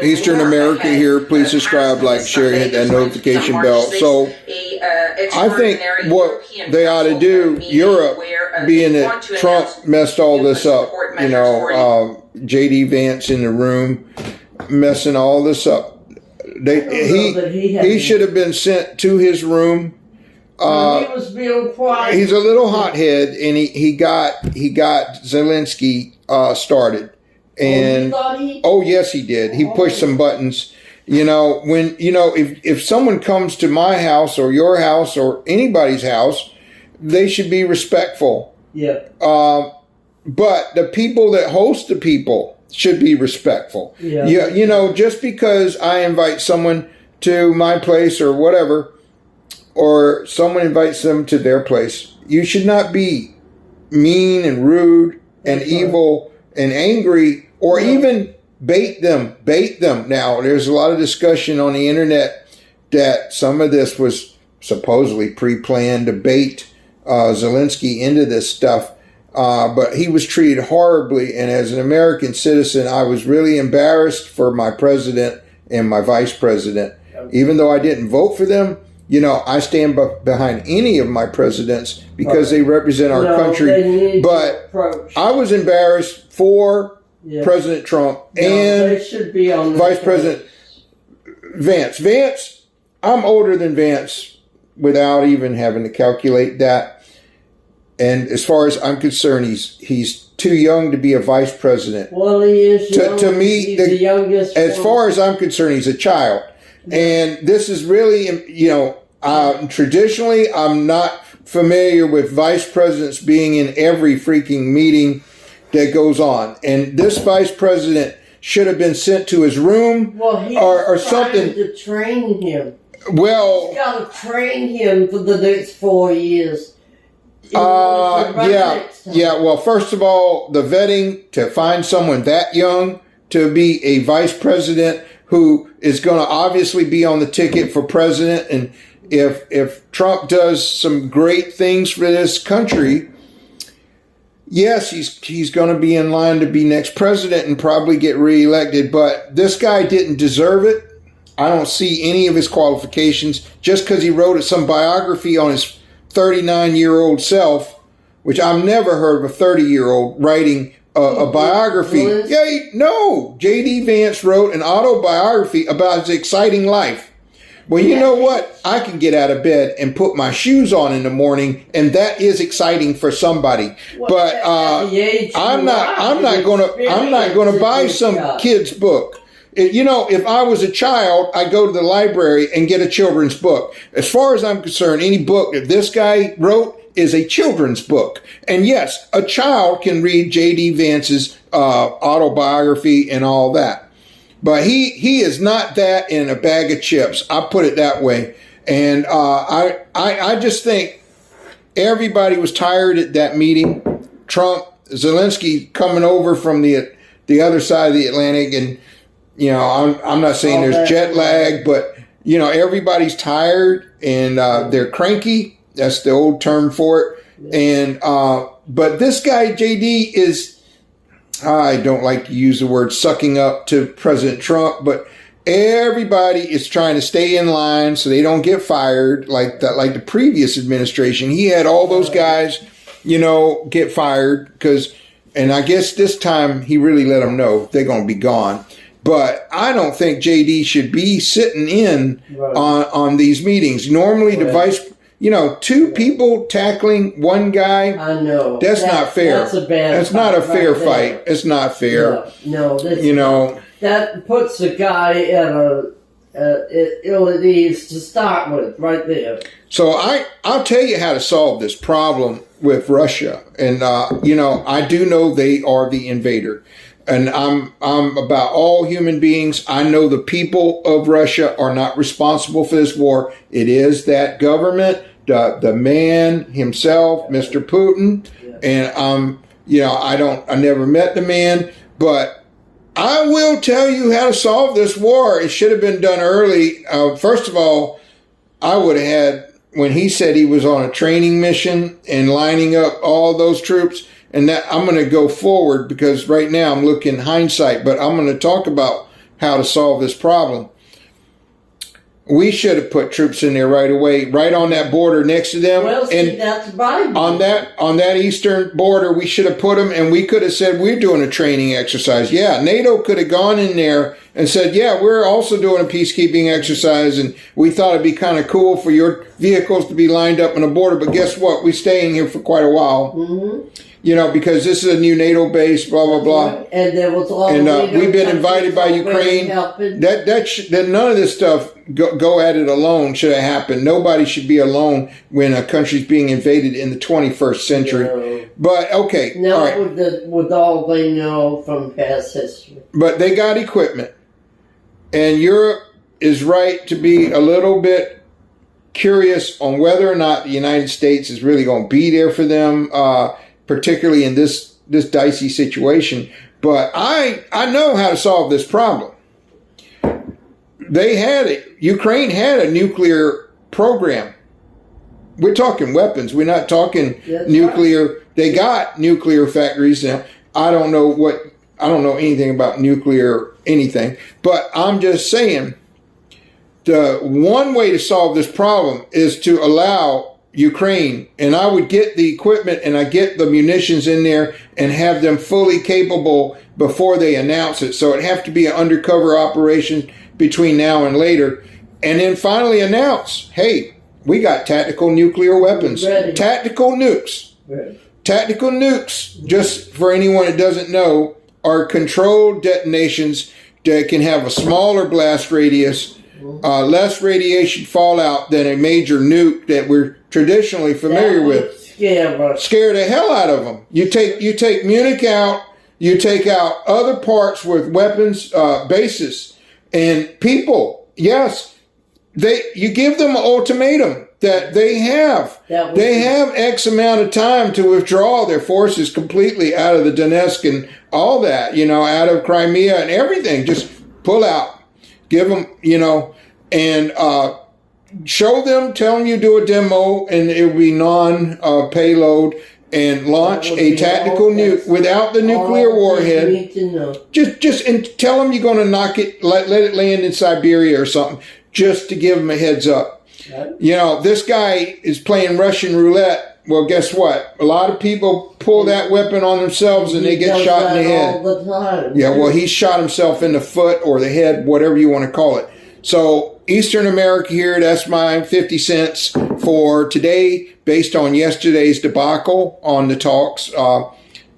Eastern America here, please subscribe, like, share, hit that notification bell. So I think what they ought to do, Europe, being that Trump messed all this up, you know, J.D. Vance in the room messing all this up. He should have been sent to his room. He was being quiet. He's a little hothead, and he got Zelensky started. And oh yes, he did. He pushed some buttons. You know, when if someone comes to my house or your house or anybody's house, they should be respectful. Yeah. But the people that host the people should be respectful. Yeah. You know, just because I invite someone to my place or whatever, or someone invites them to their place, you should not be mean and rude and evil and angry, or even bait them. Now, there's a lot of discussion on the internet that some of this was supposedly pre-planned to bait Zelensky into this stuff. But he was treated horribly. And as an American citizen, I was really embarrassed for my president and my vice president. Even though I didn't vote for them, you know, I stand behind any of my presidents because they represent our country. But I was embarrassed for President Trump and they should be on Vice President Vance. Vance, I'm older than Vance without even having to calculate that. And as far as I'm concerned, he's too young to be a vice president. Well, he is young. To me, he's the youngest. As far as I'm concerned, he's a child. And this is really, you know, traditionally, I'm not familiar with vice presidents being in every freaking meeting that goes on. And this vice president should have been sent to his room or something. To train him. Well, he's got to train him for the next 4 years. Yeah. Well, first of all, the vetting to find someone that young to be a vice president who is going to obviously be on the ticket for president. And if Trump does some great things for this country, yes, he's going to be in line to be next president and probably get reelected. But this guy didn't deserve it. I don't see any of his qualifications just because he wrote some biography on his 39-year-old self, which I've never heard of a 30-year-old writing a biography. J.D. Vance wrote an autobiography about his exciting life. Well, you know what? I can get out of bed and put my shoes on in the morning, and that is exciting for somebody. But I'm not going to buy some kid's book. You know, if I was a child, I'd go to the library and get a children's book. As far as I'm concerned, any book that this guy wrote is a children's book. And yes, a child can read J.D. Vance's autobiography and all that. But he is not that in a bag of chips. I'll put it that way. And I just think everybody was tired at that meeting. Trump, Zelensky coming over from the other side of the Atlantic, and you know, I'm not saying there's jet lag, but you know, everybody's tired and they're cranky. That's the old term for it. And but this guy JD is, I don't like to use the word sucking up to President Trump, but everybody is trying to stay in line so they don't get fired like the previous administration. He had all those guys, you know, get fired and I guess this time he really let them know they're going to be gone. But I don't think JD should be sitting in on these meetings. Normally the vice, you know, two people tackling one guy. I know. That's not fair. That's a bad That's not a fair fight. It's not fair. No, you know. That puts the guy at ill at ease to start with, right there. So I'll tell you how to solve this problem with Russia. And, you know, I do know they are the invader. And I'm about all human beings. I know the people of Russia are not responsible for this war. It is that government, the man himself, Mr. Putin. And you know, I never met the man, but I will tell you how to solve this war. It should have been done early. First of all, I would have had, when he said he was on a training mission and lining up all those troops. And that I'm going to go forward because right now I'm looking hindsight, but I'm going to talk about how to solve this problem. We should have put troops in there right away, right on that border next to them. Well, see, and that's Biden. on that eastern border, we should have put them, and we could have said, we're doing a training exercise. Yeah, NATO could have gone in there and said, yeah, we're also doing a peacekeeping exercise, and we thought it'd be kind of cool for your vehicles to be lined up on the border, but guess what? We're staying here for quite a while. Mm-hmm. You know, because this is a new NATO base, blah, blah, blah. And there was all we've been invited by Ukraine. That none of this stuff go at it alone should have happened. Nobody should be alone when a country's being invaded in the 21st century. No. But, okay. No, all right. with all they know from past history. But they got equipment. And Europe is right to be a little bit curious on whether or not the United States is really going to be there for them, particularly in this dicey situation. But I know how to solve this problem. Ukraine had a nuclear program. We're talking weapons. We're not talking nuclear. Right. They got nuclear factories now. I don't know anything about nuclear anything, but I'm just saying the one way to solve this problem is to allow Ukraine, and I would get the equipment and I get the munitions in there and have them fully capable before they announce it. So it'd have to be an undercover operation between now and later. And then finally announce, hey, we got tactical nuclear weapons. Ready. Tactical nukes. Ready. Tactical nukes, just for anyone that doesn't know, are controlled detonations that can have a smaller blast radius, less radiation fallout than a major nuke that we're traditionally familiar with. Scare the hell out of them. You take Munich out, you take out other parts with weapons bases, and people, yes, you give them an ultimatum that they have X amount of time to withdraw their forces completely out of the Donetsk and all that, out of Crimea and everything. Just pull out, give them, and show them, tell them you do a demo, and it will be non-payload, and launch a tactical nuke without the nuclear warhead. Just and tell them you're going to knock it, let it land in Siberia or something, just to give them a heads up. This guy is playing Russian roulette. Well, guess what? A lot of people pull that weapon on themselves and they get shot in the head. All the time. Yeah, well, he shot himself in the foot or the head, whatever you want to call it. So, Eastern America here, that's my 50 cents for today, based on yesterday's debacle on the talks.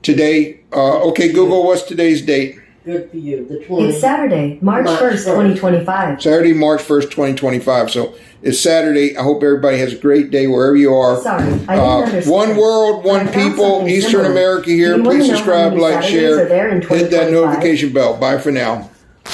Today, okay, Google, what's today's date? Good for you. The 20th. It's Saturday, March 1st, 2025. Saturday, March 1st, 2025. So it's Saturday. I hope everybody has a great day wherever you are. Sorry, I didn't understand. One world, one people, Eastern America here. Please subscribe, like, share, hit that notification bell. Bye for now.